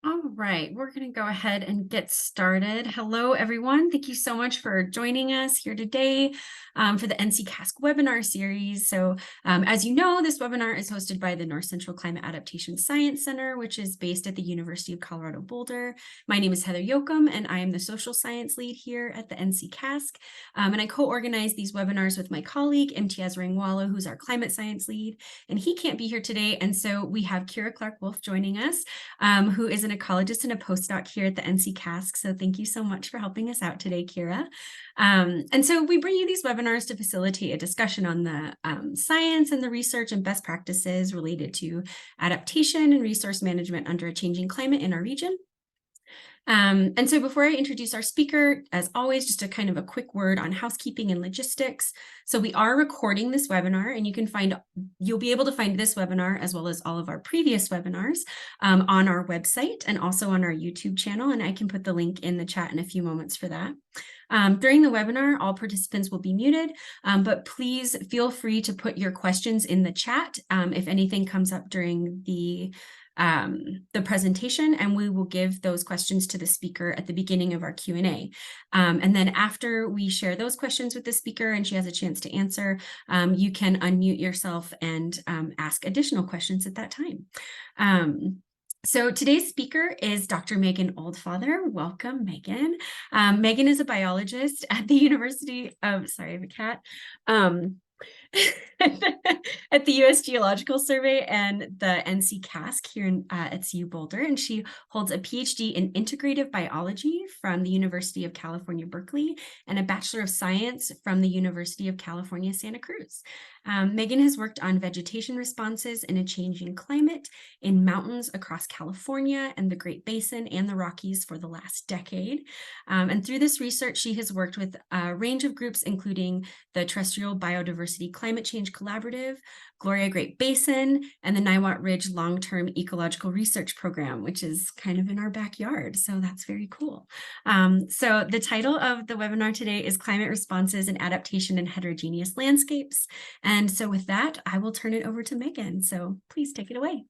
All right, we're going to go ahead and get started. Hello, everyone. Thank you so much for joining us here today for the NCCASC webinar series. So as you know, this webinar is hosted by the North Central Climate Adaptation Science Center, which is based at the University of Colorado Boulder. My name is Heather Yoakum, and I am the social science lead here at the NCCASC. And I co-organize these webinars with my colleague, Imtiaz Rangwala, who's our climate science lead, and he can't be here today. And so we have Kira Clark-Wolf joining us, who is an ecologist and a postdoc here at the NCCASC. So thank you so much for helping us out today, Kira. And so we bring you these webinars to facilitate a discussion on the science and the research and best practices related to adaptation and resource management under a changing climate in our region. And so before I introduce our speaker, as always, just a kind of a quick word on housekeeping and logistics. So we are recording this webinar, and you'll be able to find this webinar as well as all of our previous webinars on our website and also on our YouTube channel. And I can put the link in the chat in a few moments for that. During the webinar, all participants will be muted, but please feel free to put your questions in the chat if anything comes up during the presentation, and we will give those questions to the speaker at the beginning of our Q&A. And then after we share those questions with the speaker and she has a chance to answer, you can unmute yourself and ask additional questions at that time. So today's speaker is Dr. Megan Oldfather. Welcome, Megan. Megan is a biologist at the University of, sorry, I have a cat. At the U.S. Geological Survey and the NCCASC here at CU Boulder, and she holds a PhD in integrative biology from the University of California, Berkeley, and a Bachelor of Science from the University of California, Santa Cruz. Megan has worked on vegetation responses in a changing climate in mountains across California and the Great Basin and the Rockies for the last decade. And through this research, she has worked with a range of groups, including the Terrestrial Biodiversity Climate Change Collaborative, Gloria Great Basin, and the Niwot Ridge Long-Term Ecological Research Program, which is kind of in our backyard. So that's very cool. So the title of the webinar today is Climate Responses and Adaptation in Heterogeneous Landscapes. And so with that, I will turn it over to Megan. So please take it away.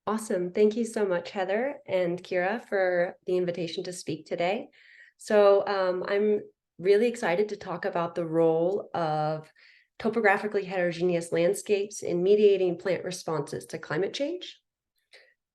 Awesome. Thank you so much, Heather and Kira, for the invitation to speak today. So I'm really excited to talk about the role of topographically heterogeneous landscapes in mediating plant responses to climate change.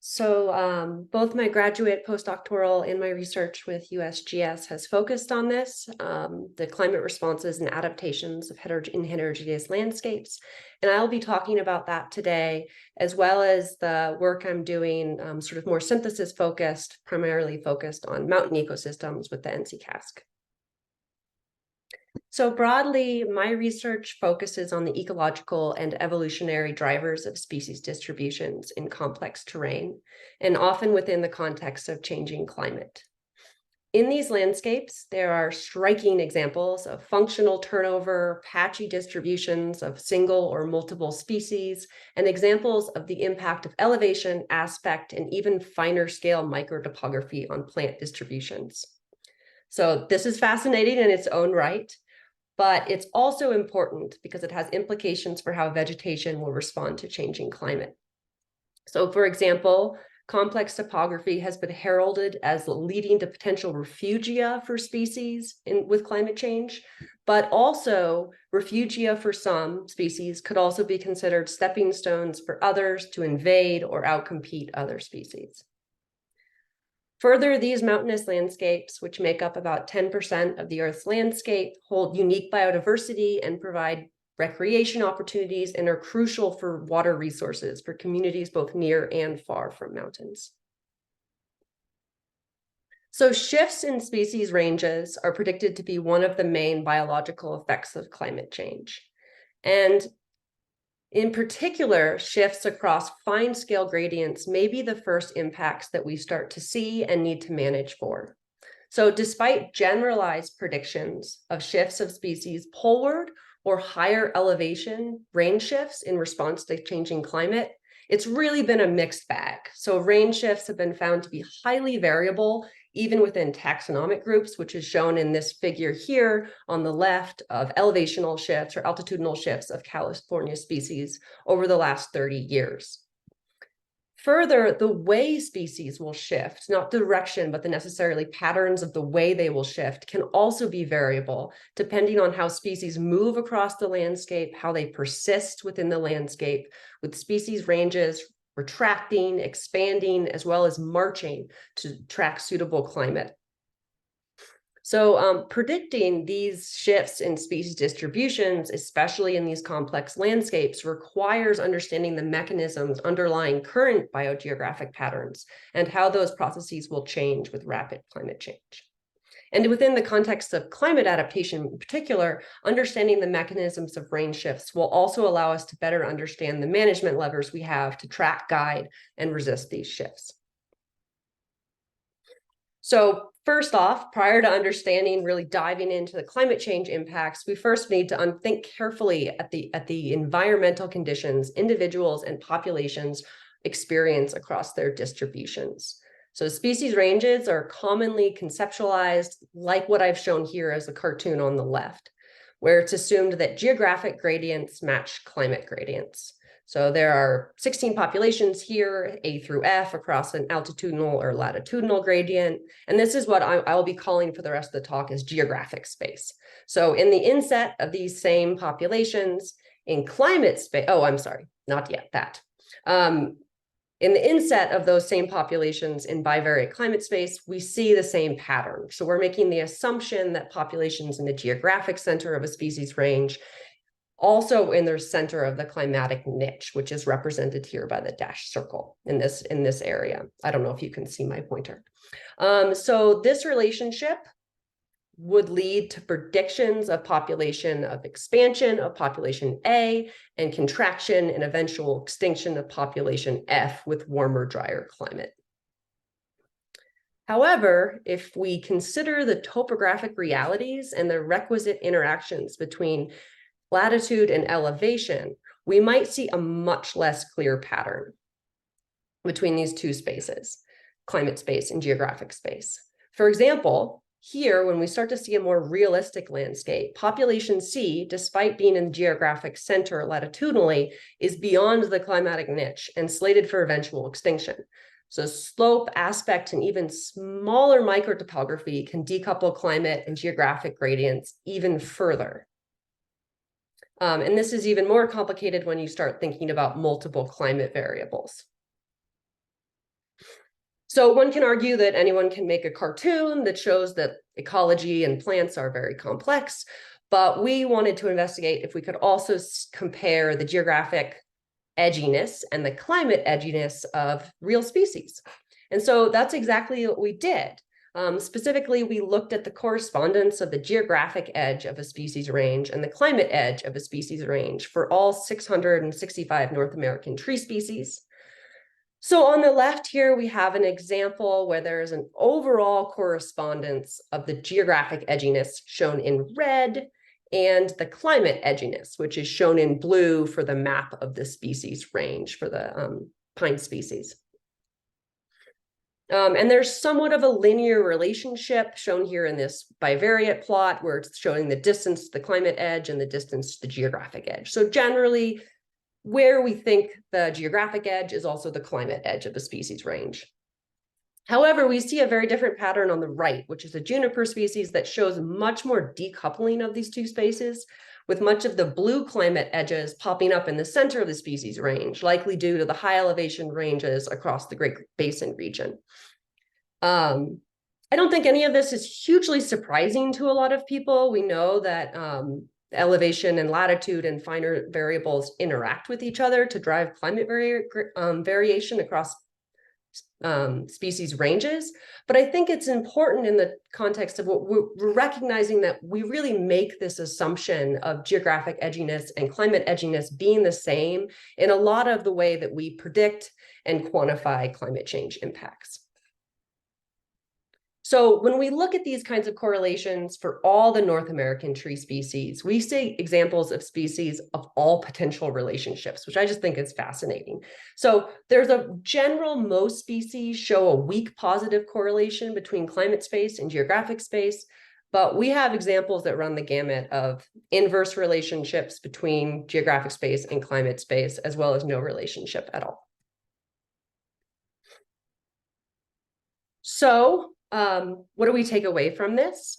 So both my graduate, postdoctoral, and my research with USGS has focused on this, the climate responses and adaptations of heterogeneous landscapes. And I'll be talking about that today, as well as the work I'm doing, sort of more synthesis focused, primarily focused on mountain ecosystems with the NCCASC. So broadly, my research focuses on the ecological and evolutionary drivers of species distributions in complex terrain, and often within the context of changing climate. In these landscapes, there are striking examples of functional turnover, patchy distributions of single or multiple species, and examples of the impact of elevation, aspect, and even finer scale microtopography on plant distributions. So this is fascinating in its own right, but it's also important because it has implications for how vegetation will respond to changing climate. So for example, complex topography has been heralded as leading to potential refugia for species with climate change, but also refugia for some species could also be considered stepping stones for others to invade or outcompete other species. Further, these mountainous landscapes, which make up about 10% of the Earth's landscape, hold unique biodiversity and provide recreation opportunities and are crucial for water resources for communities both near and far from mountains. So shifts in species ranges are predicted to be one of the main biological effects of climate change. And in particular, shifts across fine-scale gradients may be the first impacts that we start to see and need to manage for. So despite generalized predictions of shifts of species poleward or higher elevation range shifts in response to changing climate, it's really been a mixed bag. So range shifts have been found to be highly variable, even within taxonomic groups, which is shown in this figure here on the left of elevational shifts or altitudinal shifts of California species over the last 30 years. Further, the way species will shift, not direction, but the necessarily patterns of the way they will shift, can also be variable depending on how species move across the landscape, how they persist within the landscape, with species ranges retracting, expanding, as well as marching to track suitable climate. So predicting these shifts in species distributions, especially in these complex landscapes, requires understanding the mechanisms underlying current biogeographic patterns and how those processes will change with rapid climate change. And within the context of climate adaptation in particular, understanding the mechanisms of range shifts will also allow us to better understand the management levers we have to track, guide, and resist these shifts. So first off, prior to understanding, really diving into the climate change impacts, we first need to think carefully at the environmental conditions individuals and populations experience across their distributions. So species ranges are commonly conceptualized like what I've shown here as a cartoon on the left, where it's assumed that geographic gradients match climate gradients. So there are 16 populations here, A through F, across an altitudinal or latitudinal gradient. And this is what I'll be calling for the rest of the talk as geographic space. So in the inset of these same populations, in climate space, oh, I'm sorry, not yet that. In the inset of those same populations in bivariate climate space, we see the same pattern. So we're making the assumption that populations in the geographic center of a species range also in their center of the climatic niche, which is represented here by the dashed circle in this area. I don't know if you can see my pointer. So this relationship would lead to predictions of population of expansion of population A and contraction and eventual extinction of population F with warmer, drier climate. However, if we consider the topographic realities and the requisite interactions between latitude and elevation, we might see a much less clear pattern between these two spaces, climate space and geographic space. For example, here, when we start to see a more realistic landscape, population C, despite being in the geographic center latitudinally, is beyond the climatic niche and slated for eventual extinction. So slope, aspect, and even smaller microtopography can decouple climate and geographic gradients even further. And this is even more complicated when you start thinking about multiple climate variables. So one can argue that anyone can make a cartoon that shows that ecology and plants are very complex, but we wanted to investigate if we could also compare the geographic edginess and the climate edginess of real species. And so that's exactly what we did. Specifically, we looked at the correspondence of the geographic edge of a species range and the climate edge of a species range for all 665 North American tree species. So on the left here, we have an example where there is an overall correspondence of the geographic edginess shown in red and the climate edginess, which is shown in blue for the map of the species range for the pine species. And there's somewhat of a linear relationship shown here in this bivariate plot where it's showing the distance to the climate edge and the distance to the geographic edge. So generally, where we think the geographic edge is also the climate edge of the species range. However, we see a very different pattern on the right, which is a juniper species that shows much more decoupling of these two spaces, with much of the blue climate edges popping up in the center of the species range, likely due to the high elevation ranges across the Great Basin region. I don't think any of this is hugely surprising to a lot of people. We know that elevation and latitude and finer variables interact with each other to drive climate variation across species ranges. But I think it's important in the context of what we're recognizing that we really make this assumption of geographic edginess and climate edginess being the same in a lot of the way that we predict and quantify climate change impacts. So when we look at these kinds of correlations for all the North American tree species, we see examples of species of all potential relationships, which I just think is fascinating. So there's a general, most species show a weak positive correlation between climate space and geographic space, but we have examples that run the gamut of inverse relationships between geographic space and climate space, as well as no relationship at all. So what do we take away from this?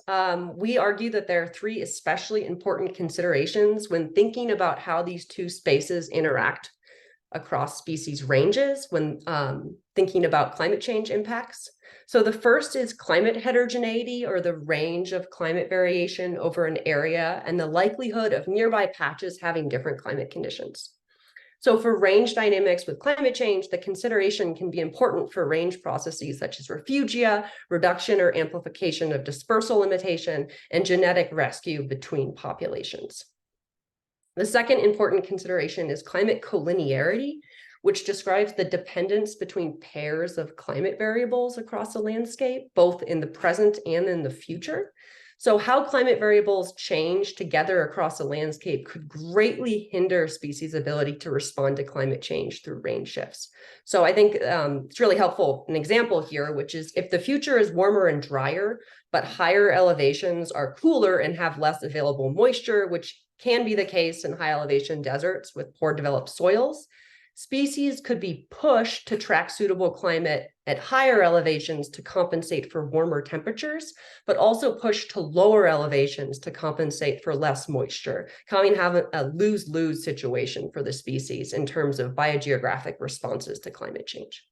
We argue that there are three especially important considerations when thinking about how these two spaces interact across species ranges when thinking about climate change impacts. So the first is climate heterogeneity, or the range of climate variation over an area and the likelihood of nearby patches having different climate conditions. So for range dynamics with climate change, the consideration can be important for range processes such as refugia, reduction or amplification of dispersal limitation, and genetic rescue between populations. The second important consideration is climate collinearity, which describes the dependence between pairs of climate variables across a landscape, both in the present and in the future. So how climate variables change together across a landscape could greatly hinder species' ability to respond to climate change through range shifts. So I think it's really helpful, an example here, which is if the future is warmer and drier, but higher elevations are cooler and have less available moisture, which can be the case in high elevation deserts with poor developed soils, species could be pushed to track suitable climate at higher elevations to compensate for warmer temperatures, but also pushed to lower elevations to compensate for less moisture, coming to have a lose-lose situation for the species in terms of biogeographic responses to climate change.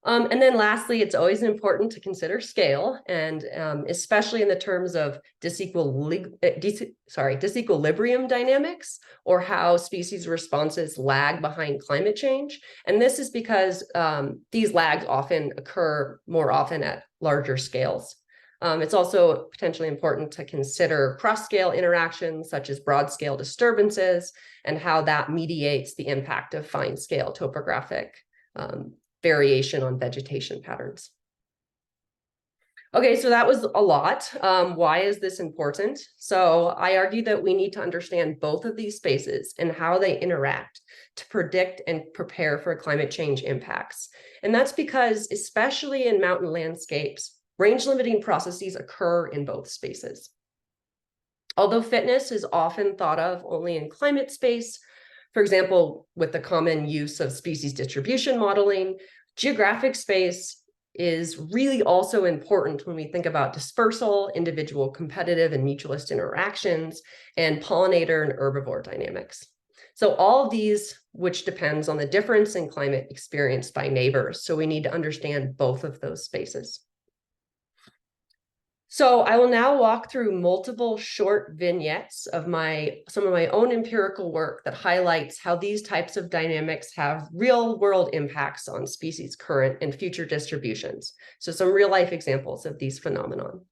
And then lastly, it's always important to consider scale, and especially in the terms of disequilibrium dynamics, or how species responses lag behind climate change. And this is because these lags often occur more often at larger scales. It's also potentially important to consider cross-scale interactions, such as broad-scale disturbances, and how that mediates the impact of fine-scale topographic variation on vegetation patterns. Okay, so that was a lot. Why is this important? So I argue that we need to understand both of these spaces and how they interact to predict and prepare for climate change impacts. And that's because, especially in mountain landscapes, range limiting processes occur in both spaces. Although fitness is often thought of only in climate space, for example, with the common use of species distribution modeling, geographic space is really also important when we think about dispersal, individual competitive and mutualist interactions, and pollinator and herbivore dynamics. So all of these, which depends on the difference in climate experienced by neighbors. So we need to understand both of those spaces. So I will now walk through multiple short vignettes of some of my own empirical work that highlights how these types of dynamics have real-world impacts on species' current and future distributions. So some real-life examples of these phenomenon.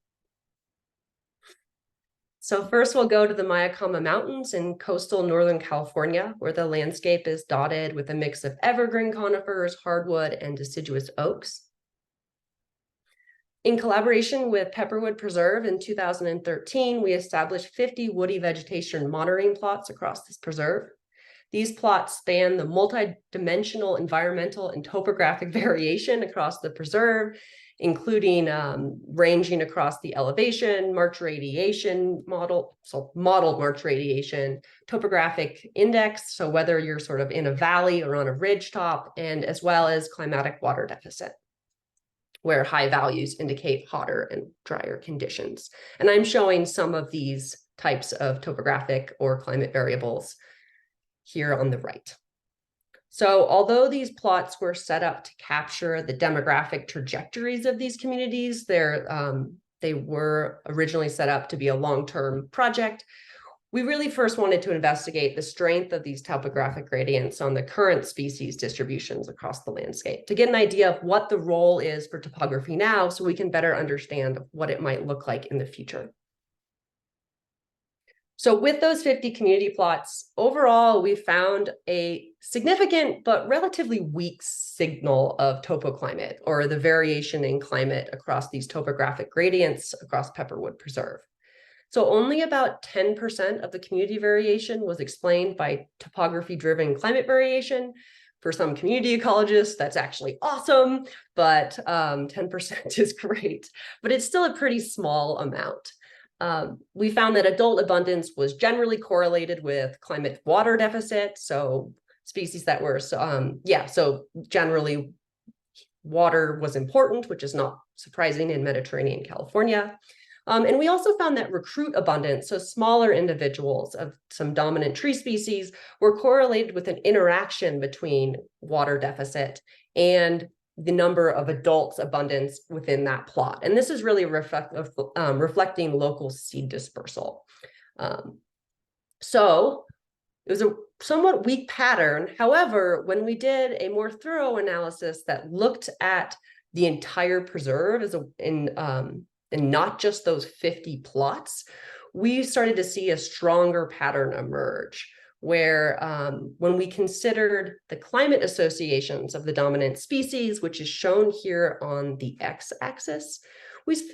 So first we'll go to the Mayacama Mountains in coastal Northern California, where the landscape is dotted with a mix of evergreen conifers, hardwood, and deciduous oaks. In collaboration with Pepperwood Preserve in 2013, we established 50 woody vegetation monitoring plots across this preserve. These plots span the multi-dimensional environmental and topographic variation across the preserve, including ranging across the elevation, March radiation model, so modeled March radiation, topographic index, so whether you're sort of in a valley or on a ridge top, and as well as climatic water deficit, where high values indicate hotter and drier conditions. And I'm showing some of these types of topographic or climate variables here on the right. So although these plots were set up to capture the demographic trajectories of these communities, they were originally set up to be a long-term project. We really first wanted to investigate the strength of these topographic gradients on the current species distributions across the landscape to get an idea of what the role is for topography now, so we can better understand what it might look like in the future. So with those 50 community plots, overall, we found a significant but relatively weak signal of topoclimate, or the variation in climate across these topographic gradients across Pepperwood Preserve. So only about 10% of the community variation was explained by topography-driven climate variation. For some community ecologists, that's actually awesome, but 10% is great. But it's still a pretty small amount. We found that adult abundance was generally correlated with climate water deficit. So species that were, so generally water was important, which is not surprising in Mediterranean California. And we also found that recruit abundance, so smaller individuals of some dominant tree species, were correlated with an interaction between water deficit and the number of adults abundance within that plot. And this is really reflecting local seed dispersal. So it was a somewhat weak pattern. However, when we did a more thorough analysis that looked at the entire preserve and not just those 50 plots, we started to see a stronger pattern emerge where when we considered the climate associations of the dominant species, which is shown here on the x-axis,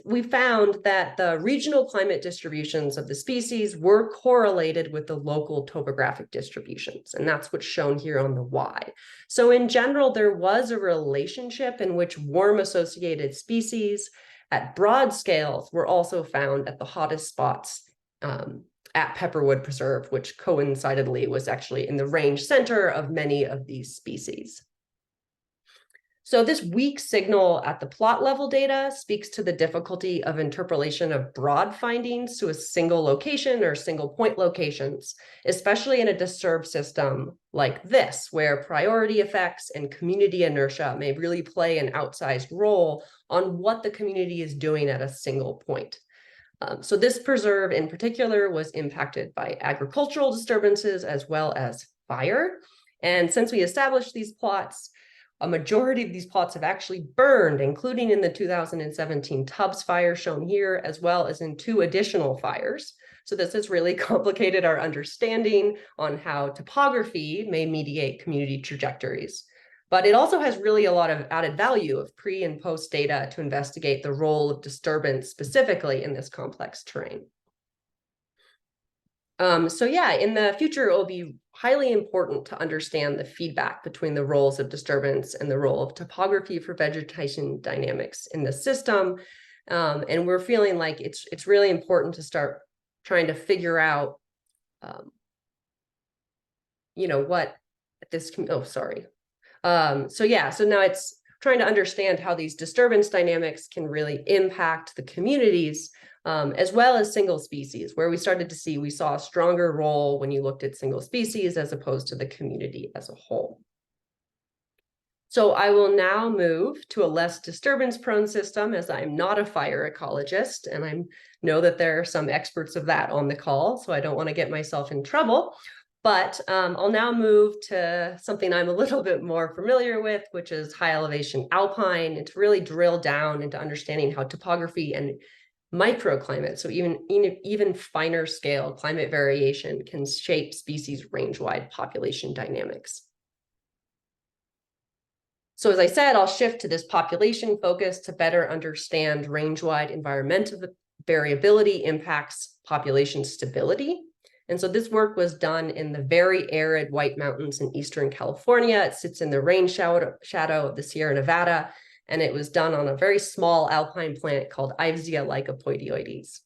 we found that the regional climate distributions of the species were correlated with the local topographic distributions, and that's what's shown here on the y. So in general, there was a relationship in which warm-associated species at broad scales were also found at the hottest spots at Pepperwood Preserve, which coincidentally was actually in the range center of many of these species. So this weak signal at the plot level data speaks to the difficulty of interpolation of broad findings to a single location or single point locations, especially in a disturbed system like this, where priority effects and community inertia may really play an outsized role on what the community is doing at a single point. So this preserve in particular was impacted by agricultural disturbances as well as fire. And since we established these plots, a majority of these plots have actually burned, including in the 2017 Tubbs fire shown here, as well as in 2 additional fires. So this has really complicated our understanding on how topography may mediate community trajectories. But it also has really a lot of added value of pre and post data to investigate the role of disturbance specifically in this complex terrain. So yeah, in the future, it will be highly important to understand the feedback between the roles of disturbance and the role of topography for vegetation dynamics in the system. And we're feeling like it's really important to start trying to figure out, what this, so yeah, so now it's trying to understand how these disturbance dynamics can really impact the communities, as well as single species, where we saw a stronger role when you looked at single species as opposed to the community as a whole. So I will now move to a less disturbance-prone system, as I'm not a fire ecologist, and I know that there are some experts of that on the call, so I don't want to get myself in trouble. But I'll now move to something I'm a little bit more familiar with, which is high elevation alpine, and to really drill down into understanding how topography and microclimate, so even finer scale climate variation, can shape species range-wide population dynamics. So as I said, I'll shift to this population focus to better understand range-wide environmental variability impacts population stability. And so this work was done in the very arid White Mountains in Eastern California. It sits in the rain shadow of the Sierra Nevada, and it was done on a very small alpine plant called Ivessia lycopodiioides.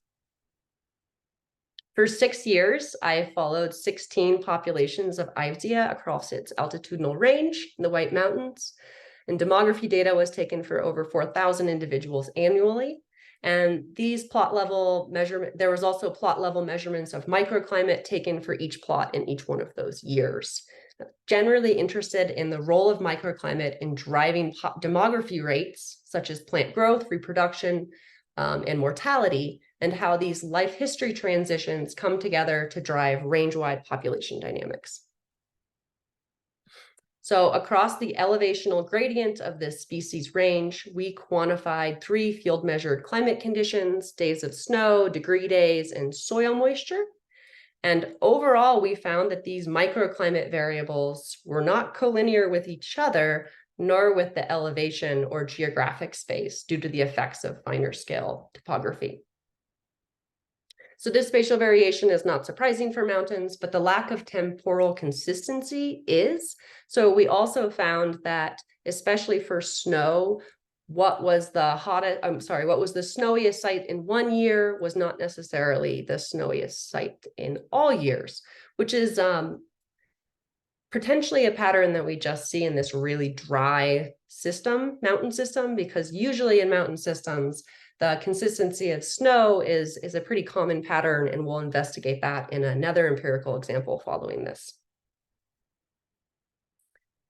For 6 years, I followed 16 populations of Ivessia across its altitudinal range in the White Mountains, and demography data was taken for over 4,000 individuals annually. And these plot level there was also plot level measurements of microclimate taken for each plot in each one of those years. Generally interested in the role of microclimate in driving demography rates, such as plant growth, reproduction, and mortality, and how these life history transitions come together to drive range-wide population dynamics. So across the elevational gradient of this species range, we quantified 3 field measured climate conditions: days of snow, degree days, and soil moisture. And overall, we found that these microclimate variables were not collinear with each other, nor with the elevation or geographic space due to the effects of finer scale topography. So this spatial variation is not surprising for mountains, but the lack of temporal consistency is. So we also found that, especially for snow, what was the snowiest site in one year was not necessarily the snowiest site in all years, which is potentially a pattern that we just see in this really dry system, mountain system, because usually in mountain systems, the consistency of snow is a pretty common pattern, and we'll investigate that in another empirical example following this.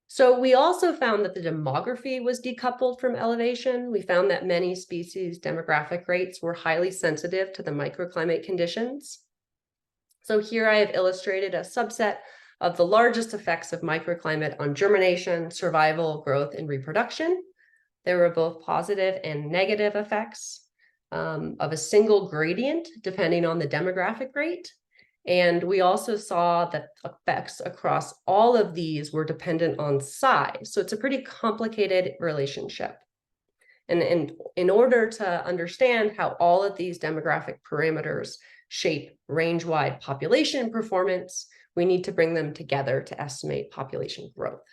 So we also found that the demography was decoupled from elevation. We found that many species' demographic rates were highly sensitive to the microclimate conditions. So here I have illustrated a subset of the largest effects of microclimate on germination, survival, growth, and reproduction. There were both positive and negative effects of a single gradient depending on the demographic rate. And we also saw that effects across all of these were dependent on size. So it's a pretty complicated relationship. And in order to understand how all of these demographic parameters shape range-wide population performance, we need to bring them together to estimate population growth.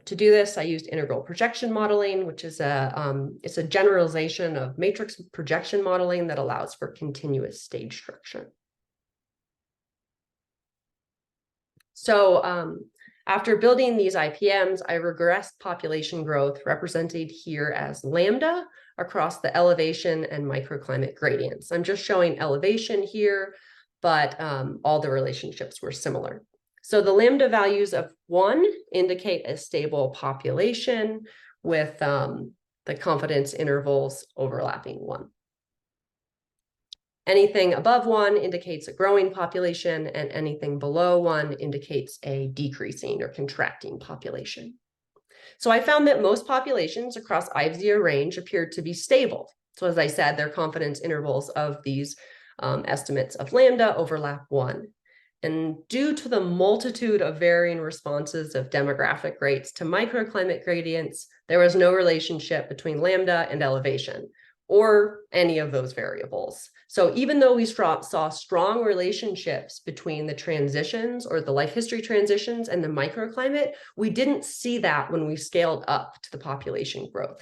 To do this, I used integral projection modeling, which is it's a generalization of matrix projection modeling that allows for continuous stage structure. So after building these IPMs, I regressed population growth represented here as lambda across the elevation and microclimate gradients. I'm just showing elevation here, but all the relationships were similar. So the lambda values of 1 indicate a stable population with the confidence intervals overlapping 1. Anything above 1 indicates a growing population, and anything below 1 indicates a decreasing or contracting population. So I found that most populations across IVSIA range appeared to be stable. So as I said, their confidence intervals of these estimates of lambda overlap 1. And due to the multitude of varying responses of demographic rates to microclimate gradients, there was no relationship between lambda and elevation, or any of those variables. So even though we saw strong relationships between the transitions or the life history transitions and the microclimate, we didn't see that when we scaled up to the population growth.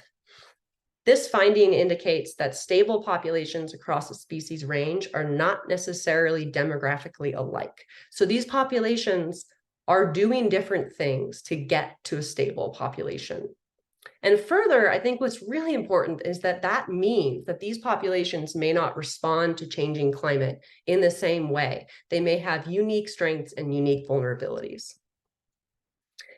This finding indicates that stable populations across a species range are not necessarily demographically alike. So these populations are doing different things to get to a stable population. And further, I think what's really important is that that means that these populations may not respond to changing climate in the same way. They may have unique strengths and unique vulnerabilities.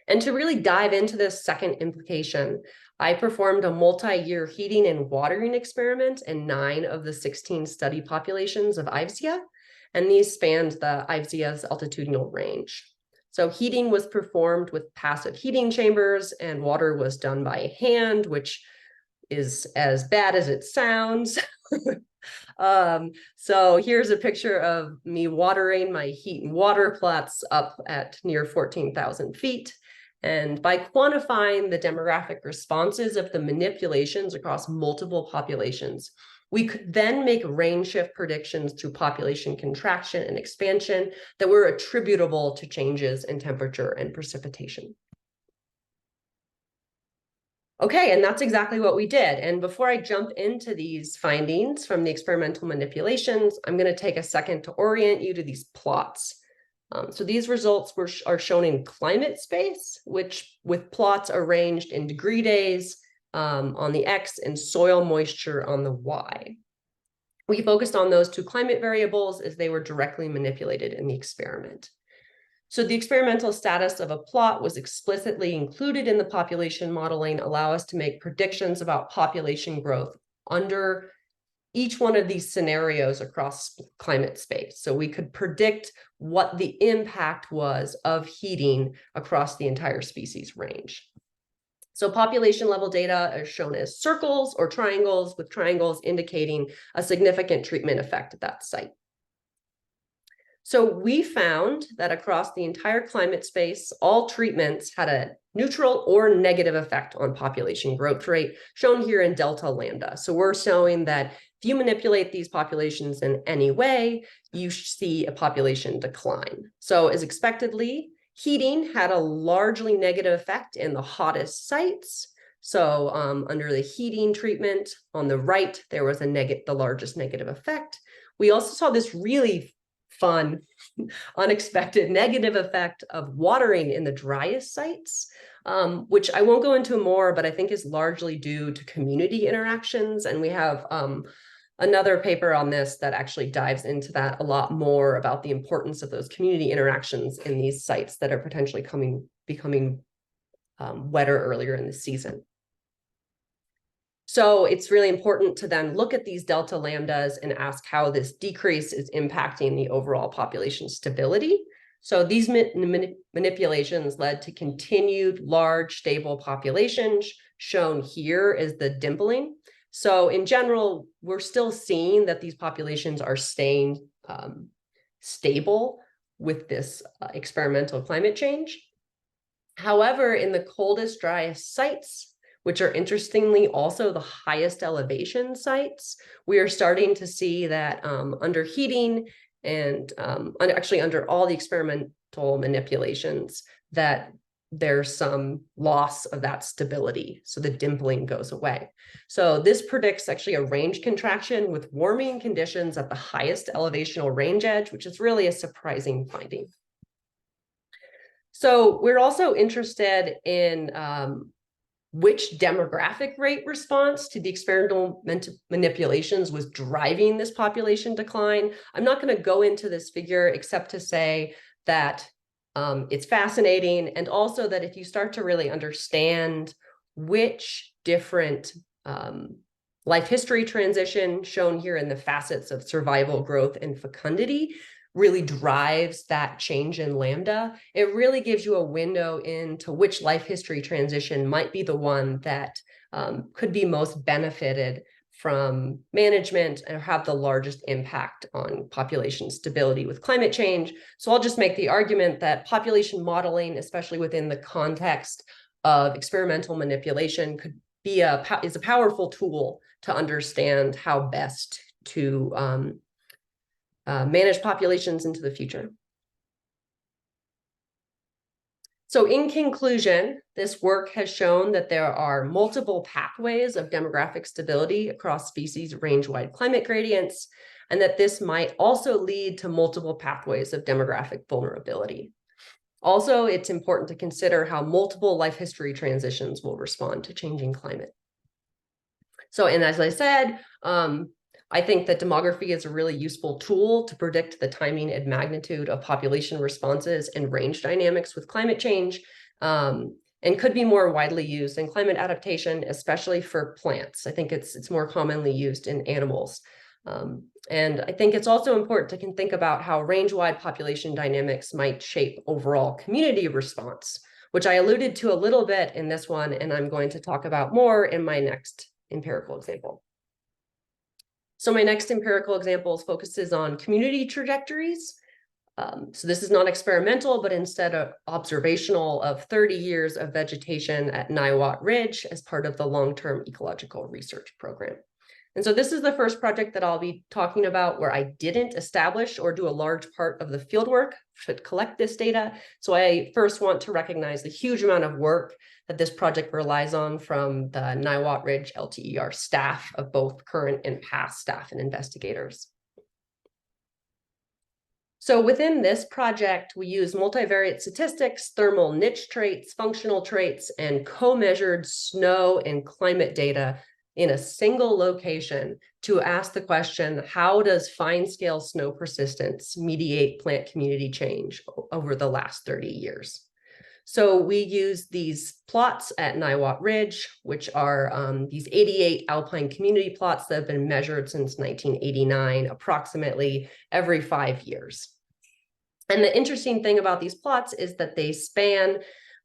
And to really dive into this second implication, I performed a multi-year heating and watering experiment in 9 of the 16 study populations of IVSIA, and these spanned the IVSIA's altitudinal range. So heating was performed with passive heating chambers, and water was done by hand, which is as bad as it sounds. So here's a picture of me watering my heat and water plots up at near 14,000 feet. And by quantifying the demographic responses of the manipulations across multiple populations, we could then make range shift predictions through population contraction and expansion that were attributable to changes in temperature and precipitation. Okay, and that's exactly what we did. And before I jump into these findings from the experimental manipulations, I'm going to take a second to orient you to these plots. So these results are shown in climate space, which with plots arranged in degree days on the X and soil moisture on the Y. We focused on those 2 climate variables as they were directly manipulated in the experiment. So the experimental status of a plot was explicitly included in the population modeling, allow us to make predictions about population growth under each one of these scenarios across climate space. So we could predict what the impact was of heating across the entire species range. So population level data are shown as circles or triangles, with triangles indicating a significant treatment effect at that site. So we found that across the entire climate space, all treatments had a neutral or negative effect on population growth rate, shown here in delta lambda. So we're showing that if you manipulate these populations in any way, you see a population decline. So as expectedly, heating had a largely negative effect in the hottest sites. So under the heating treatment on the right, there was the largest negative effect. We also saw this really fun, unexpected negative effect of watering in the driest sites, which I won't go into more, but I think is largely due to community interactions. And we have another paper on this that actually dives into that a lot more about the importance of those community interactions in these sites that are potentially becoming wetter earlier in the season. So it's really important to then look at these delta lambdas and ask how this decrease is impacting the overall population stability. So these manipulations led to continued large stable populations. Shown here is the dimpling. So in general, we're still seeing that these populations are staying stable with this experimental climate change. However, in the coldest, driest sites, which are interestingly also the highest elevation sites, we are starting to see that under heating and actually under all the experimental manipulations, that there's some loss of that stability. So the dimpling goes away. So this predicts actually a range contraction with warming conditions at the highest elevational range edge, which is really a surprising finding. So we're also interested in which demographic rate response to the experimental manipulations was driving this population decline. I'm not going to go into this figure except to say that it's fascinating, and also that if you start to really understand which different life history transition, shown here in the facets of survival, growth, and fecundity, really drives that change in lambda, it really gives you a window into which life history transition might be the one that could be most benefited from management and have the largest impact on population stability with climate change. So I'll just make the argument that population modeling, especially within the context of experimental manipulation, could be is a powerful tool to understand how best to manage populations into the future. So in conclusion, this work has shown that there are multiple pathways of demographic stability across species range-wide climate gradients, and that this might also lead to multiple pathways of demographic vulnerability. Also, it's important to consider how multiple life history transitions will respond to changing climate. So, and as I said, I think that demography is a really useful tool to predict the timing and magnitude of population responses and range dynamics with climate change, and could be more widely used in climate adaptation, especially for plants. I think it's more commonly used in animals. And I think it's also important to think about how range-wide population dynamics might shape overall community response, which I alluded to a little bit in this one, and I'm going to talk about more in my next empirical example. So my next empirical example focuses on community trajectories. So this is not experimental, but instead observational of 30 years of vegetation at Niwot Ridge as part of the long-term ecological research program. And so this is the first project that I'll be talking about where I didn't establish or do a large part of the fieldwork to collect this data. So I first want to recognize the huge amount of work that this project relies on from the Niwot Ridge LTER staff of both current and past staff and investigators. So within this project, we use multivariate statistics, thermal niche traits, functional traits, and co-measured snow and climate data in a single location to ask the question, how does fine-scale snow persistence mediate plant community change over the last 30 years? So we use these plots at Niwot Ridge, which are these 88 alpine community plots that have been measured since 1989, approximately every 5 years. And the interesting thing about these plots is that they span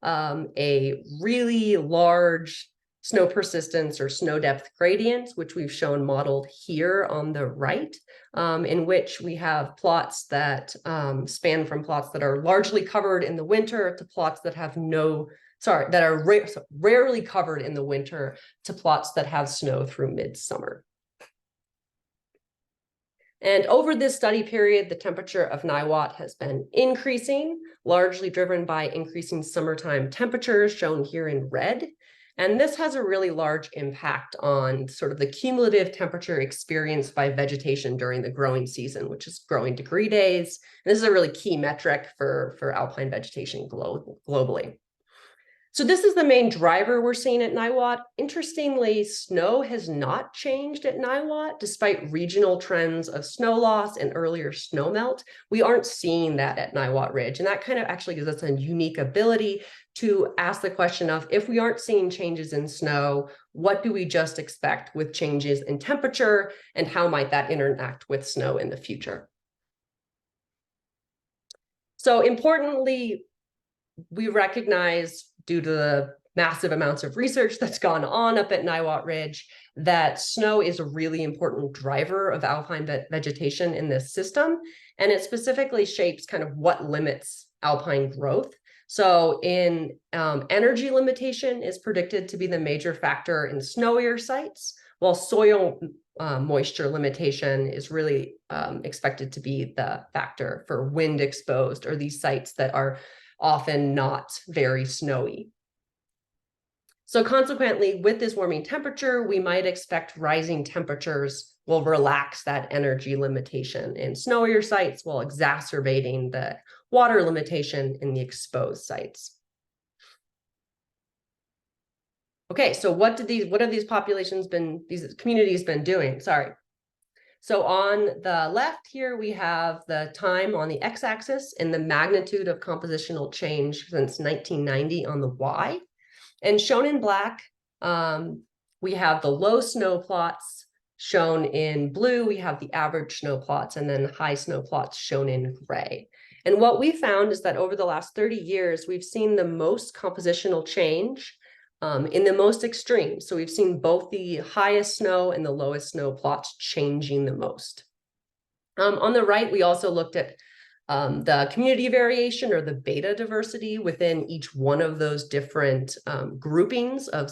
a really large snow persistence or snow depth gradient, which we've shown modeled here on the right, in which we have plots that span from plots that are largely covered in the winter to plots that have that are rarely covered in the winter to plots that have snow through midsummer. And over this study period, the temperature of Niwot has been increasing, largely driven by increasing summertime temperatures shown here in red. And this has a really large impact on sort of the cumulative temperature experienced by vegetation during the growing season, which is growing degree days. And this is a really key metric for alpine vegetation globally. So this is the main driver we're seeing at Niwot. Interestingly, snow has not changed at Niwot, despite regional trends of snow loss and earlier snow melt. We aren't seeing that at Niwot Ridge, and that kind of actually gives us a unique ability to ask the question of, if we aren't seeing changes in snow, what do we just expect with changes in temperature, and how might that interact with snow in the future? So importantly, we recognize, due to the massive amounts of research that's gone on up at Niwot Ridge, that snow is a really important driver of alpine vegetation in this system. And it specifically shapes kind of what limits alpine growth. So in energy limitation is predicted to be the major factor in snowier sites, while soil moisture limitation is really expected to be the factor for wind exposed, or these sites that are often not very snowy. So consequently, with this warming temperature, we might expect rising temperatures will relax that energy limitation in snowier sites while exacerbating the water limitation in the exposed sites. Okay, so what have these communities been doing? Sorry. So on the left here, we have the time on the x-axis and the magnitude of compositional change since 1990 on the y. And shown in black, we have the low snow plots. Shown in blue, we have the average snow plots, and then high snow plots shown in gray. And what we found is that over the last 30 years, we've seen the most compositional change in the most extreme. So we've seen both the highest snow and the lowest snow plots changing the most. On the right, we also looked at the community variation, or the beta diversity, within each one of those different groupings of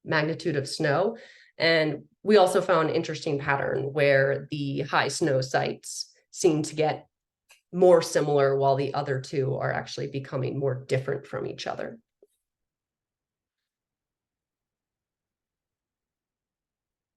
magnitude of snow. And we also found an interesting pattern where the high snow sites seem to get more similar, while the other two are actually becoming more different from each other.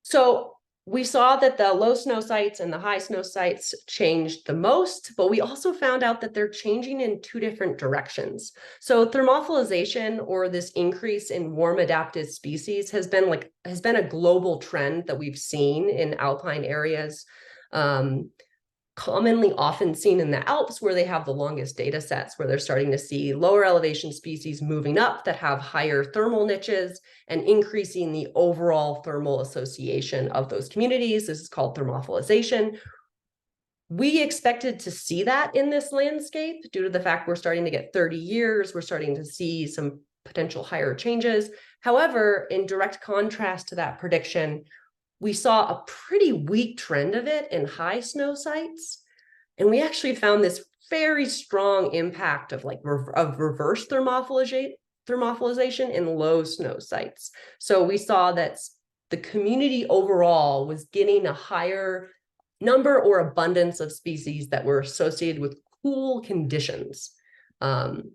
So we saw that the low snow sites and the high snow sites changed the most, but we also found out that they're changing in two different directions. So thermophilization, or this increase in warm adapted species, has been a global trend that we've seen in alpine areas. Commonly often seen in the Alps, where they have the longest data sets, where they're starting to see lower elevation species moving up that have higher thermal niches and increasing the overall thermal association of those communities. This is called thermophilization. We expected to see that in this landscape due to the fact we're starting to get 30 years, we're starting to see some potential higher changes. However, in direct contrast to that prediction, we saw a pretty weak trend of it in high snow sites. And we actually found this very strong impact of reverse thermophilization in low snow sites. So we saw that the community overall was getting a higher number or abundance of species that were associated with cool conditions. And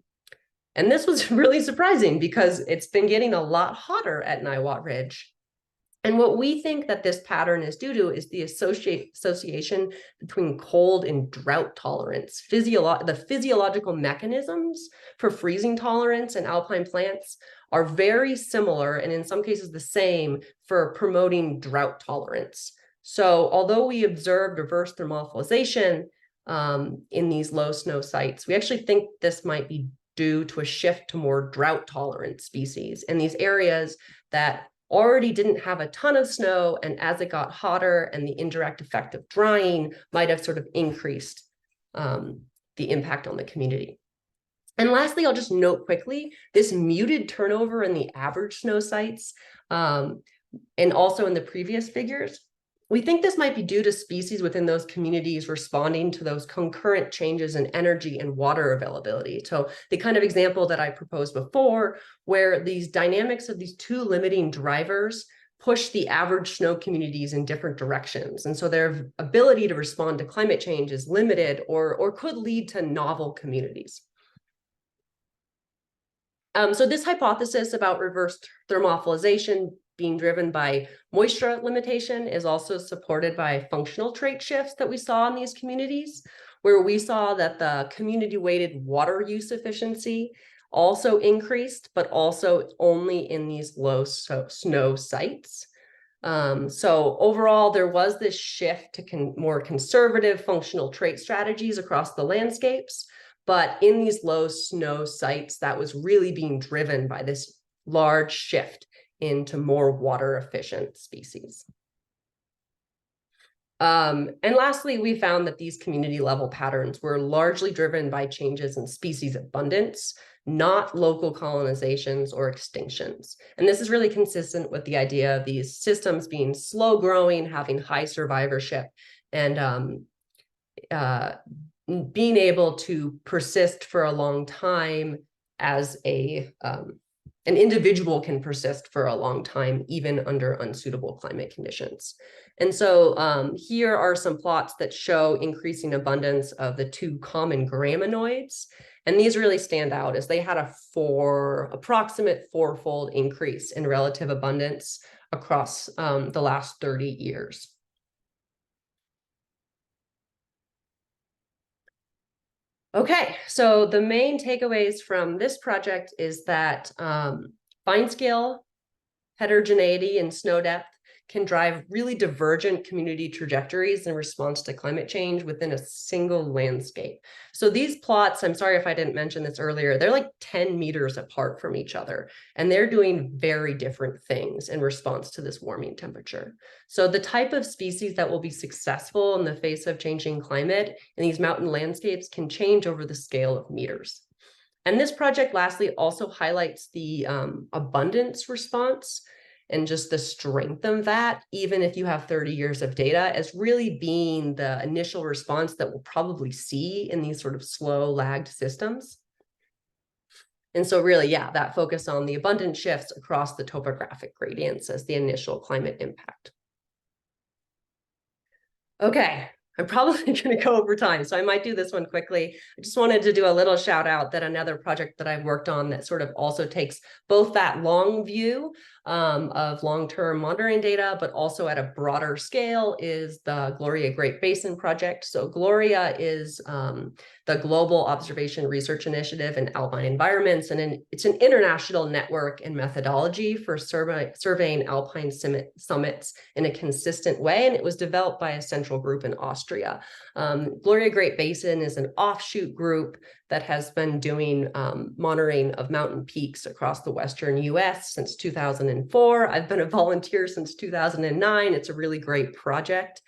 this was really surprising, because it's been getting a lot hotter at Niwot Ridge. And what we think that this pattern is due to is the association between cold and drought tolerance. The physiological mechanisms for freezing tolerance in alpine plants are very similar, and in some cases the same, for promoting drought tolerance. So although we observed reverse thermophilization in these low snow sites, we actually think this might be due to a shift to more drought tolerant species in these areas that already didn't have a ton of snow, and as it got hotter and the indirect effect of drying might have sort of increased the impact on the community. And lastly, I'll just note quickly, this muted turnover in the average snow sites, and also in the previous figures, we think this might be due to species within those communities responding to those concurrent changes in energy and water availability. So the kind of example that I proposed before, where these dynamics of these two limiting drivers push the average snow communities in different directions. And so their ability to respond to climate change is limited, or could lead to novel communities. So this hypothesis about reverse thermophilization being driven by moisture limitation is also supported by functional trait shifts that we saw in these communities, where we saw that the community-weighted water use efficiency also increased, but also only in these low snow sites. So overall, there was this shift to more conservative functional trait strategies across the landscapes. But in these low snow sites, that was really being driven by this large shift into more water efficient species. And lastly, we found that these community level patterns were largely driven by changes in species abundance, not local colonizations or extinctions. And this is really consistent with the idea of these systems being slow growing, having high survivorship, and being able to persist for a long time as an individual can persist for a long time, even under unsuitable climate conditions. And so here are some plots that show increasing abundance of the two common graminoids. And these really stand out as they had approximate fourfold increase in relative abundance across the last 30 years. Okay, so the main takeaways from this project is that fine scale heterogeneity and snow depth can drive really divergent community trajectories in response to climate change within a single landscape. So these plots, I'm sorry if I didn't mention this earlier, they're like 10 meters apart from each other, and they're doing very different things in response to this warming temperature. So the type of species that will be successful in the face of changing climate in these mountain landscapes can change over the scale of meters. And this project lastly also highlights the abundance response and just the strength of that, even if you have 30 years of data, as really being the initial response that we'll probably see in these sort of slow lagged systems. And so really, yeah, that focus on the abundance shifts across the topographic gradients as the initial climate impact. Okay, I'm probably going to go over time, so I might do this one quickly. I just wanted to do a little shout out that another project that I've worked on that sort of also takes both that long view of long-term monitoring data, but also at a broader scale is the Gloria Great Basin Project. So Gloria is the Global Observation Research Initiative in Alpine Environments, and it's an international network and methodology for surveying alpine summits in a consistent way, and it was developed by a central group in Austria. Gloria Great Basin is an offshoot group that has been doing monitoring of mountain peaks across the Western US since 2004. I've been a volunteer since 2009. It's a really great project.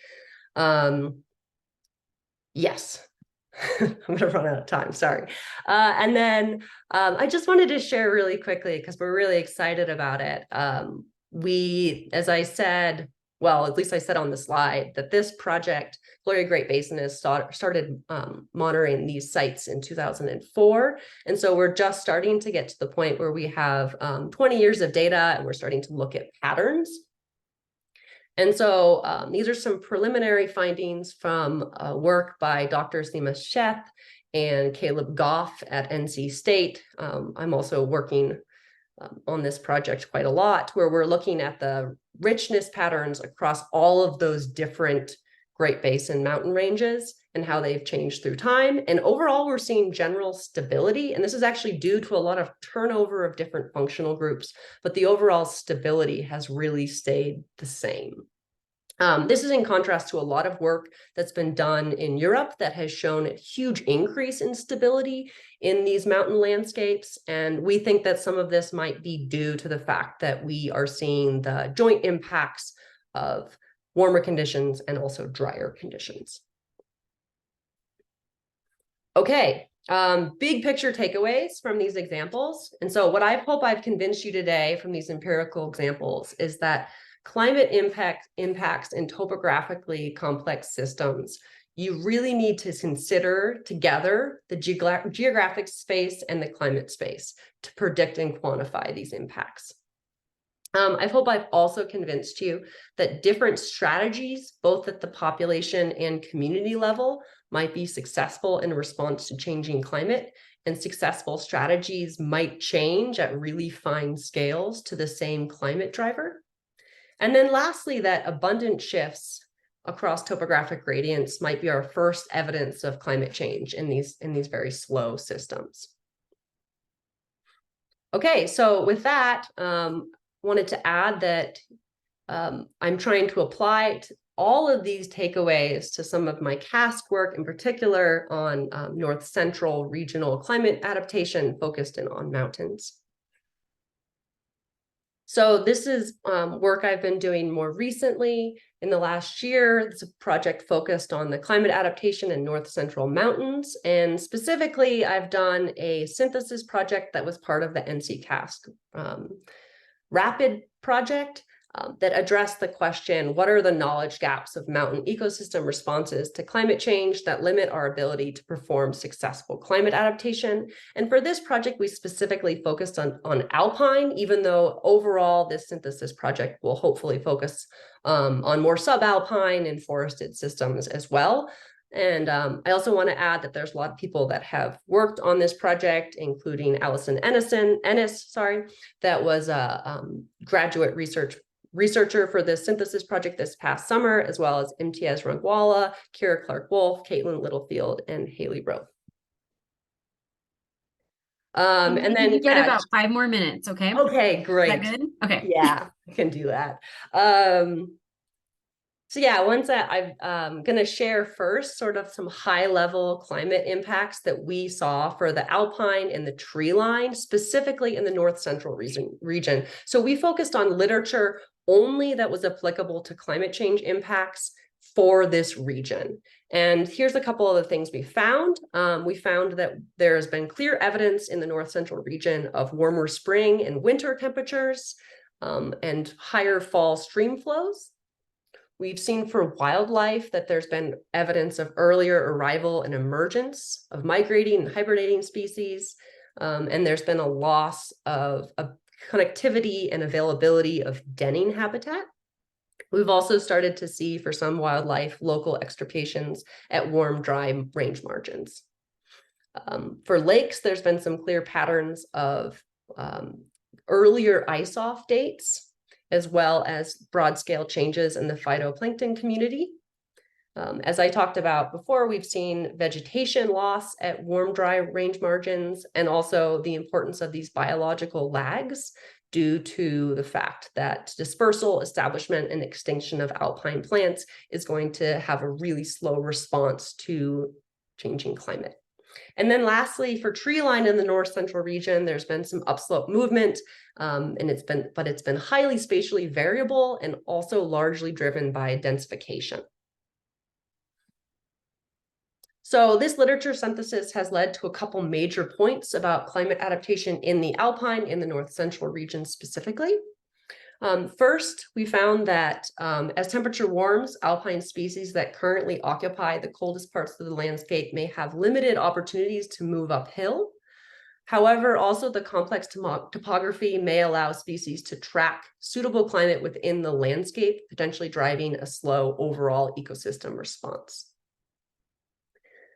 Yes. I'm going to run out of time, sorry. And then I just wanted to share really quickly, because we're really excited about it. As I said, well, at least I said on the slide, that this project, Gloria Great Basin, has started monitoring these sites in 2004. And so we're just starting to get to the point where we have 20 years of data, and we're starting to look at patterns. And so these are some preliminary findings from work by Dr. Seema Sheth and Caleb Goff at NC State. I'm also working on this project quite a lot, where we're looking at the richness patterns across all of those different Great Basin mountain ranges and how they've changed through time. And overall, we're seeing general stability. And this is actually due to a lot of turnover of different functional groups, but the overall stability has really stayed the same. This is in contrast to a lot of work that's been done in Europe that has shown a huge increase in stability in these mountain landscapes. And we think that some of this might be due to the fact that we are seeing the joint impacts of warmer conditions and also drier conditions. Okay, big picture takeaways from these examples. And so what I hope I've convinced you today from these empirical examples is that climate impacts in topographically complex systems, you really need to consider together the geographic space and the climate space to predict and quantify these impacts. I hope I've also convinced you that different strategies, both at the population and community level, might be successful in response to changing climate, and successful strategies might change at really fine scales to the same climate driver. And then lastly, that abundant shifts across topographic gradients might be our first evidence of climate change in these very slow systems. Okay, so with that, wanted to add that I'm trying to apply all of these takeaways to some of my CASC work, in particular on North Central regional climate adaptation focused in on mountains. So this is work I've been doing more recently in the last year. It's a project focused on the climate adaptation in North Central mountains. And specifically, I've done a synthesis project that was part of the NC CASC RAPID project that addressed the question, what are the knowledge gaps of mountain ecosystem responses to climate change that limit our ability to perform successful climate adaptation? And for this project, we specifically focused on alpine, even though overall this synthesis project will hopefully focus on more subalpine and forested systems as well. And I also want to add that there's a lot of people that have worked on this project, including Allison Ennis, that was a graduate researcher for the synthesis project this past summer, as well as Imtiaz Rangwala, Kira Clark-Wolf, Caitlin Littlefield, and Haley Rowe. And then you get about 5 more minutes, okay? Okay, great. Is that good? Okay. Yeah, I can do that. So yeah, once I'm going to share first sort of some high-level climate impacts that we saw for the alpine and the tree line, specifically in the North Central region. So we focused on literature only that was applicable to climate change impacts for this region. And here's a couple of the things we found. We found that there has been clear evidence in the North Central region of warmer spring and winter temperatures and higher fall stream flows. We've seen for wildlife that there's been evidence of earlier arrival and emergence of migrating and hibernating species. And there's been a loss of connectivity and availability of denning habitat. We've also started to see for some wildlife local extirpations at warm, dry range margins. For lakes, there's been some clear patterns of earlier ice-off dates, as well as broad-scale changes in the phytoplankton community. As I talked about before, we've seen vegetation loss at warm, dry range margins, and also the importance of these biological lags due to the fact that dispersal, establishment, and extinction of alpine plants is going to have a really slow response to changing climate. And then lastly, for tree line in the North Central region, there's been some upslope movement, and it's been highly spatially variable and also largely driven by densification. So this literature synthesis has led to a couple major points about climate adaptation in the alpine in the North Central region specifically. First, we found that as temperature warms, alpine species that currently occupy the coldest parts of the landscape may have limited opportunities to move uphill. However, also the complex topography may allow species to track suitable climate within the landscape, potentially driving a slow overall ecosystem response.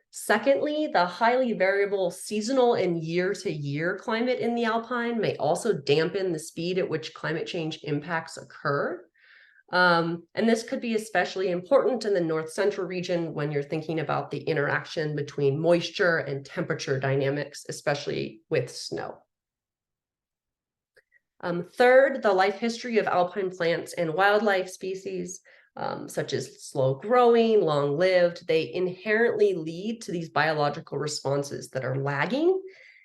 Secondly, the highly variable seasonal and year-to-year climate in the alpine may also dampen the speed at which climate change impacts occur. And this could be especially important in the North Central region when you're thinking about the interaction between moisture and temperature dynamics, especially with snow. Third, the life history of alpine plants and wildlife species, such as slow growing, long lived, they inherently lead to these biological responses that are lagging.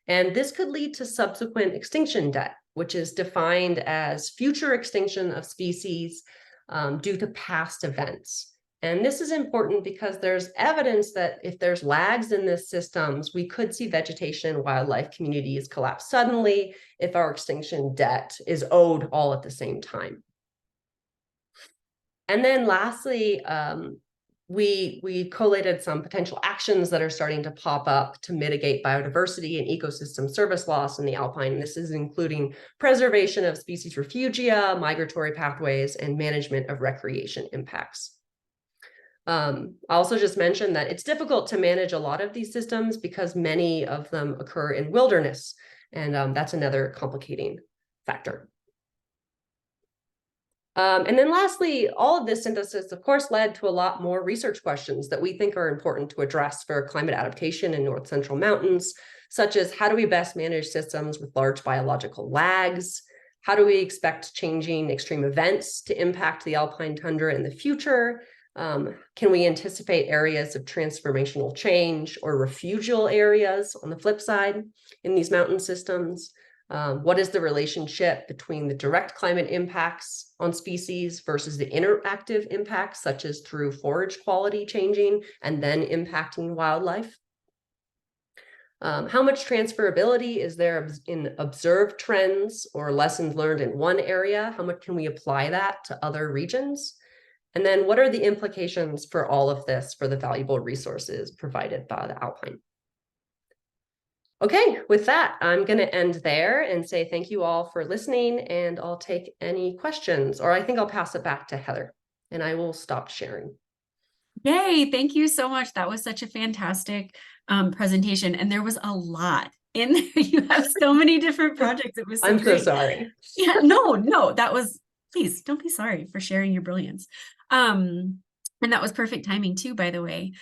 And this could lead to subsequent extinction debt, which is defined as future extinction of species due to past events. And this is important because there's evidence that if there's lags in these systems, we could see vegetation and wildlife communities collapse suddenly if our extinction debt is owed all at the same time. And then lastly, we collated some potential actions that are starting to pop up to mitigate biodiversity and ecosystem service loss in the alpine. This is including preservation of species refugia, migratory pathways, and management of recreation impacts. I'll also just mention that it's difficult to manage a lot of these systems because many of them occur in wilderness, and that's another complicating factor. And then lastly, all of this synthesis, of course, led to a lot more research questions that we think are important to address for climate adaptation in North Central mountains, such as how do we best manage systems with large biological lags? How do we expect changing extreme events to impact the alpine tundra in the future? Can we anticipate areas of transformational change or refugial areas on the flip side in these mountain systems? What is the relationship between the direct climate impacts on species versus the interactive impacts, such as through forage quality changing and then impacting wildlife? How much transferability is there in observed trends or lessons learned in one area? How much can we apply that to other regions? And then what are the implications for all of this for the valuable resources provided by the alpine? Okay, with that, I'm going to end there and say thank you all for listening, and I'll take any questions, or I think I'll pass it back to Heather, and I will stop sharing. Yay, thank you so much. That was such a fantastic presentation, and there was a lot in there. You have so many different projects. It was so I'm great. so sorry. Yeah, no, that was, please don't be sorry for sharing your brilliance. And that was perfect timing too, by the way.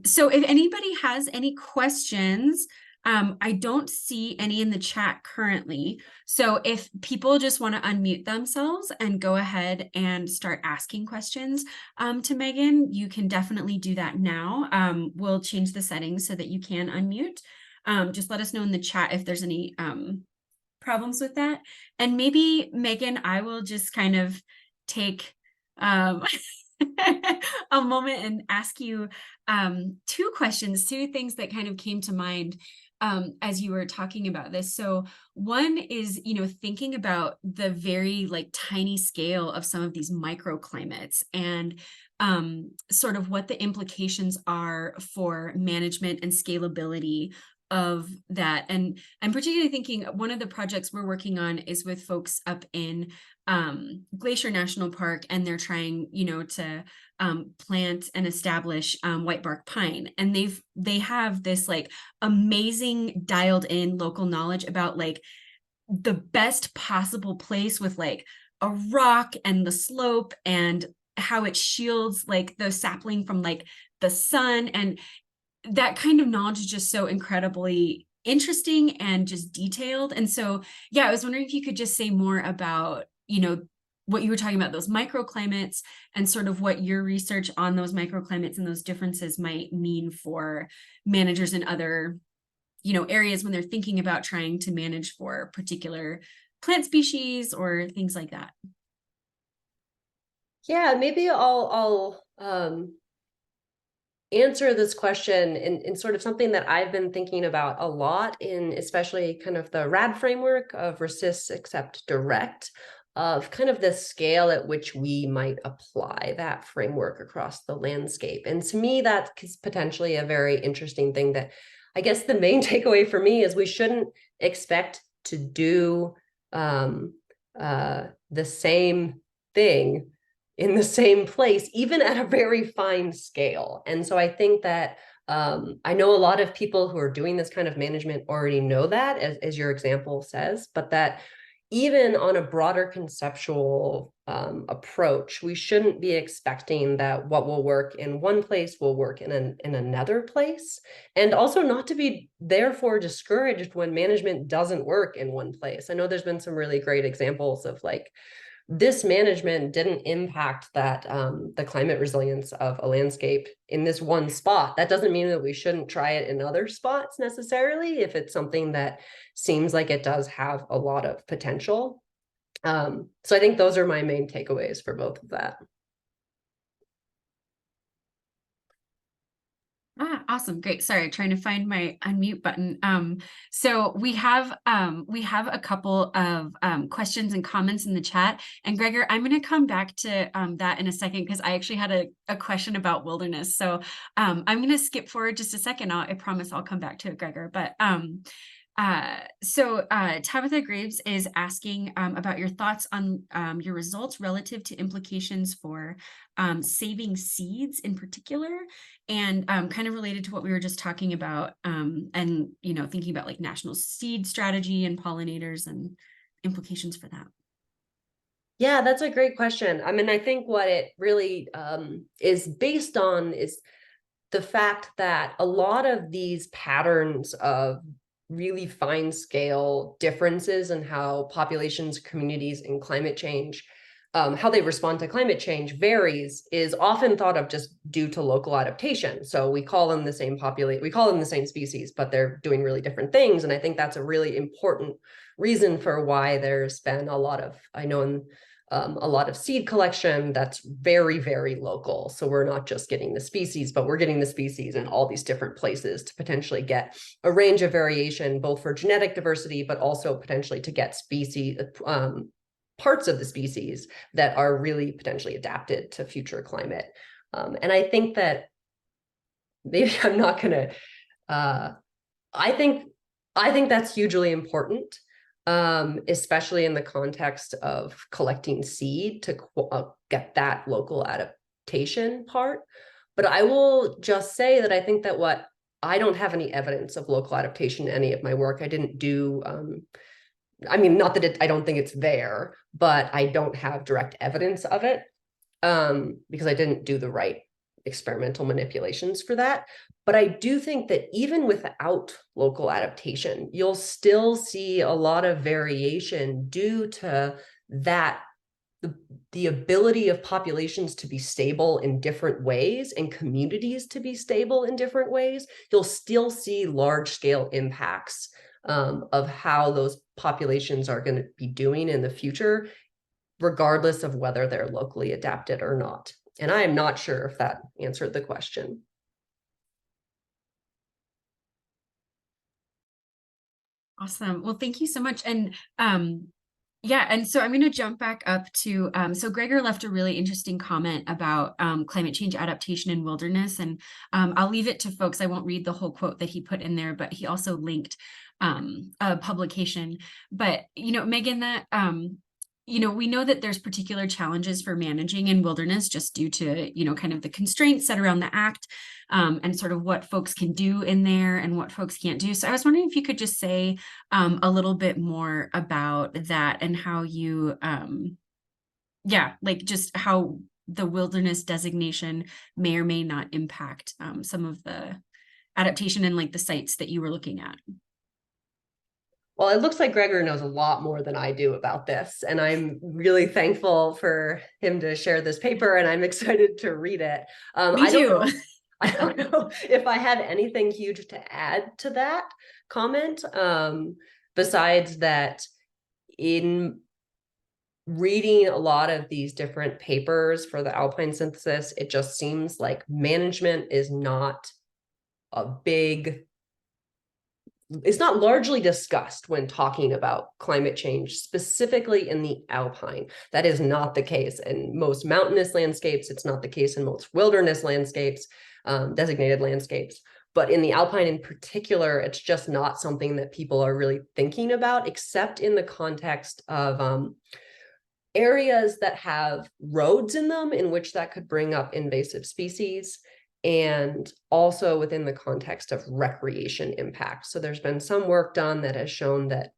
So if anybody has any questions, I don't see any in the chat currently. So if people just want to unmute themselves and go ahead and start asking questions to Megan, you can definitely do that now. We'll change the settings so that you can unmute. Just let us know in the chat if there's any problems with that. And maybe, Megan, I will just kind of take a moment and ask you two questions, two things that kind of came to mind as you were talking about this. So one is, thinking about the very tiny scale of some of these microclimates and sort of what the implications are for management and scalability of that. And I'm particularly thinking one of the projects we're working on is with folks up in Glacier National Park, and they're trying, to plant and establish white bark pine. And they have this amazing dialed in local knowledge about the best possible place with a rock and the slope and how it shields the sapling from the sun. And that kind of knowledge is just so incredibly interesting and just detailed. And so, yeah, I was wondering if you could just say more about, what you were talking about, those microclimates, and sort of what your research on those microclimates and those differences might mean for managers in other, areas when they're thinking about trying to manage for particular plant species or things like that. Yeah, maybe I'll answer this question in sort of something that I've been thinking about a lot in especially kind of the RAD framework of resist, accept, direct, of kind of the scale at which we might apply that framework across the landscape. And to me, that's potentially a very interesting thing that I guess the main takeaway for me is we shouldn't expect to do the same thing in the same place, even at a very fine scale. And so I think that I know a lot of people who are doing this kind of management already know that, as your example says, but that even on a broader conceptual approach, we shouldn't be expecting that what will work in one place will work in another place. And also not to be therefore discouraged when management doesn't work in one place. I know there's been some really great examples of this management didn't impact that the climate resilience of a landscape in this one spot. That doesn't mean that we shouldn't try it in other spots necessarily if it's something that seems like it does have a lot of potential. So I think those are my main takeaways for both of that. Awesome. Great. Sorry, trying to find my unmute button. So we have a couple of questions and comments in the chat. And Gregor, I'm going to come back to that in a second because I actually had a question about wilderness. So I'm going to skip forward just a second. I promise I'll come back to it, Gregor. But Tabitha Graves is asking about your thoughts on your results relative to implications for saving seeds in particular, and kind of related to what we were just talking about, and thinking about like national seed strategy and pollinators and implications for that. Yeah, that's a great question. I mean, I think what it really is based on is the fact that a lot of these patterns of really fine scale differences in how populations, communities, and climate change, how they respond to climate change varies, is often thought of just due to local adaptation. So we call them the same we call them the same species, but they're doing really different things. And I think that's a really important reason for why there's been a lot of, I know in a lot of seed collection that's very, very local. So we're not just getting the species, but we're getting the species in all these different places to potentially get a range of variation, both for genetic diversity, but also potentially to get species, parts of the species that are really potentially adapted to future climate. And I think that maybe I'm not going to, I think that's hugely important. Especially in the context of collecting seed to get that local adaptation part. But I will just say that I think that I don't have any evidence of local adaptation in any of my work. I didn't do, I mean, not that I don't think it's there, but I don't have direct evidence of it because I didn't do the right experimental manipulations for that. But I do think that even without local adaptation, you'll still see a lot of variation due to that, the ability of populations to be stable in different ways and communities to be stable in different ways. You'll still see large scale impacts of how those populations are going to be doing in the future, regardless of whether they're locally adapted or not. And I am not sure if that answered the question. Awesome. Well, thank you so much. And yeah, and so I'm going to jump back up to, so Gregor left a really interesting comment about climate change adaptation in wilderness, and I'll leave it to folks. I won't read the whole quote that he put in there, but he also linked a publication. But, Megan, that, we know that there's particular challenges for managing in wilderness just due to, kind of the constraints set around the act, and sort of what folks can do in there and what folks can't do. So I was wondering if you could just say a little bit more about that and how you, like just how the wilderness designation may or may not impact some of the adaptation and like the sites that you were looking at. Well, it looks like Gregor knows a lot more than I do about this, and I'm really thankful for him to share this paper, and I'm excited to read it. Me too. I don't know if I have anything huge to add to that comment, besides that in reading a lot of these different papers for the alpine synthesis, it just seems like management is not it's not largely discussed when talking about climate change, specifically in the alpine. That is not the case in most mountainous landscapes. It's not the case in most wilderness landscapes, designated landscapes. But in the alpine in particular, it's just not something that people are really thinking about, except in the context of areas that have roads in them, in which that could bring up invasive species, and also within the context of recreation impacts. So there's been some work done that has shown that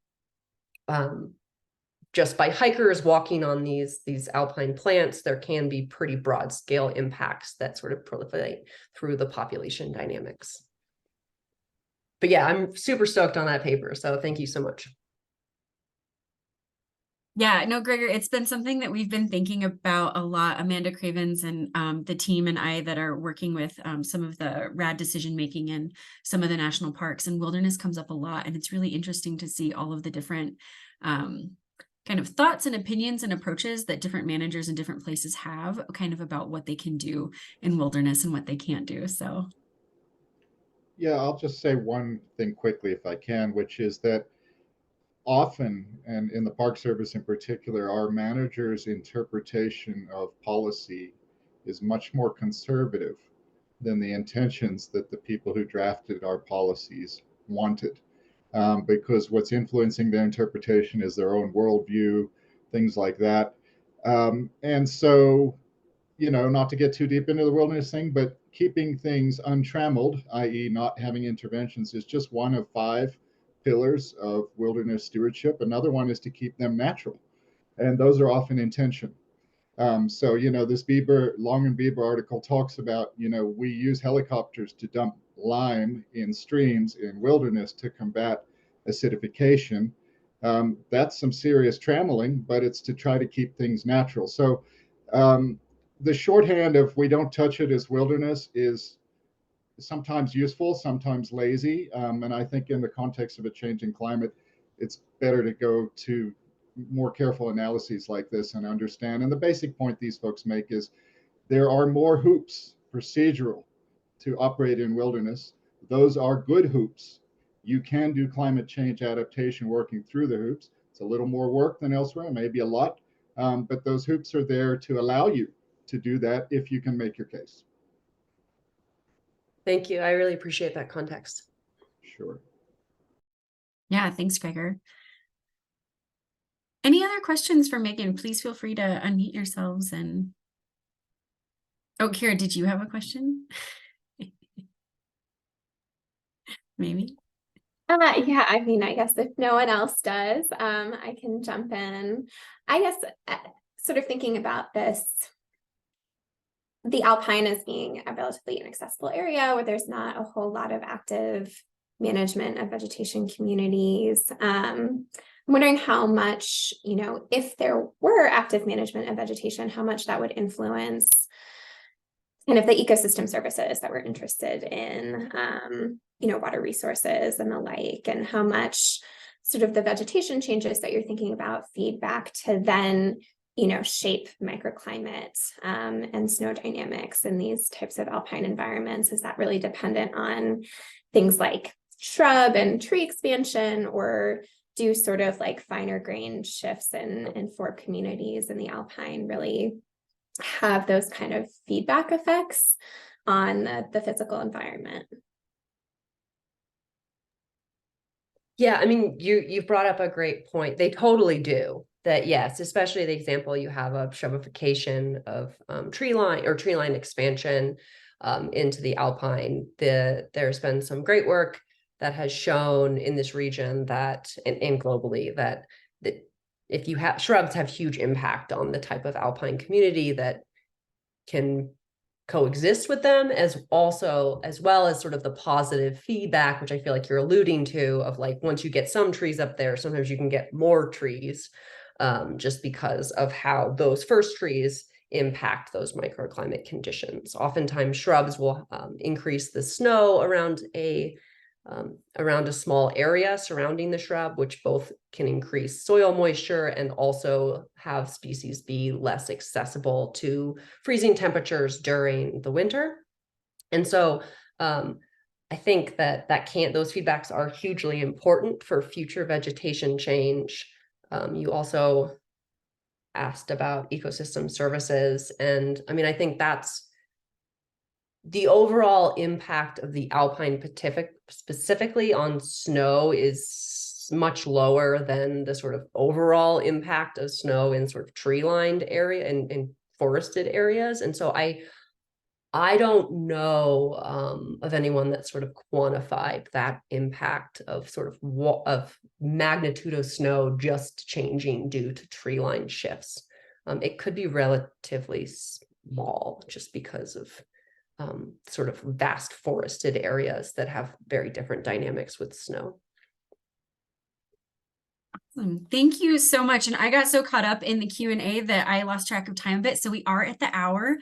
just by hikers walking on these alpine plants, there can be pretty broad scale impacts that sort of proliferate through the population dynamics. But yeah, I'm super stoked on that paper. So thank you so much. Yeah, no, Gregor, it's been something that we've been thinking about a lot. Amanda Cravens and the team and I that are working with some of the RAD decision making in some of the national parks, and wilderness comes up a lot. And it's really interesting to see all of the different kind of thoughts and opinions and approaches that different managers in different places have kind of about what they can do in wilderness and what they can't do. So Yeah, I'll just say one thing quickly if I can, which is that often, and in the Park Service in particular, our managers' interpretation of policy is much more conservative than the intentions that the people who drafted our policies wanted. Because what's influencing their interpretation is their own worldview, things like that. And so, not to get too deep into the wilderness thing, but keeping things untrammeled, i.e., not having interventions, is just one of 5 pillars of wilderness stewardship. Another one is to keep them natural, and those are often in tension. So, this Long and Bieber article talks about, we use helicopters to dump lime in streams in wilderness to combat acidification. That's some serious trammeling, but it's to try to keep things natural. So, the shorthand of we don't touch it as wilderness is sometimes useful, sometimes lazy. And I think in the context of a changing climate, it's better to go to more careful analyses like this and understand. And the basic point these folks make is there are more hoops procedural to operate in wilderness. Those are good hoops. You can do climate change adaptation working through the hoops. It's a little more work than elsewhere, maybe a lot, but those hoops are there to allow you to do that if you can make your case. Thank you. I really appreciate that context. Sure. Yeah, thanks, Gregor. Any other questions for Megan? Please feel free to unmute yourselves. And oh, Kira, did you have a question? Maybe. Yeah, I mean, I guess if no one else does, I can jump in. I guess sort of thinking about this, the alpine as being a relatively inaccessible area where there's not a whole lot of active management of vegetation communities. I'm wondering how much, if there were active management of vegetation, how much that would influence kind of the ecosystem services that we're interested in, water resources and the like, and how much sort of the vegetation changes that you're thinking about feed back to then, shape microclimate and snow dynamics in these types of alpine environments. Is that really dependent on things like shrub and tree expansion, or do sort of like finer grained shifts in forb communities in the alpine really have those kind of feedback effects on the physical environment? Yeah, I mean, you've brought up a great point. They totally do. That, yes, especially the example you have of shrubification of tree line expansion into the alpine. There's been some great work that has shown in this region that, and globally, that if you have shrubs have huge impact on the type of alpine community that can coexist with them, as well as sort of the positive feedback, which I feel like you're alluding to, of like, once you get some trees up there, sometimes you can get more trees just because of how those first trees impact those microclimate conditions. Oftentimes shrubs will increase the snow around a small area surrounding the shrub, which both can increase soil moisture and also have species be less accessible to freezing temperatures during the winter. And so I think that those feedbacks are hugely important for future vegetation change. You also asked about ecosystem services, and I mean, I think that's the overall impact of the alpine Pacific specifically on snow is much lower than the sort of overall impact of snow in sort of tree lined area and forested areas. And so I don't know of anyone that sort of quantified that impact of sort of magnitude of snow just changing due to tree line shifts. It could be relatively small just because of sort of vast forested areas that have very different dynamics with snow. Awesome. Thank you so much. And I got so caught up in the Q&A that I lost track of time a bit. So we are at the hour.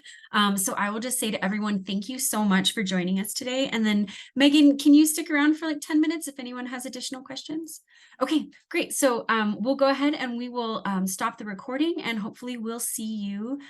So I will just say to everyone, thank you so much for joining us today. And then Megan, can you stick around for like 10 minutes if anyone has additional questions? Okay, great. So we'll go ahead and we will stop the recording, and hopefully we'll see you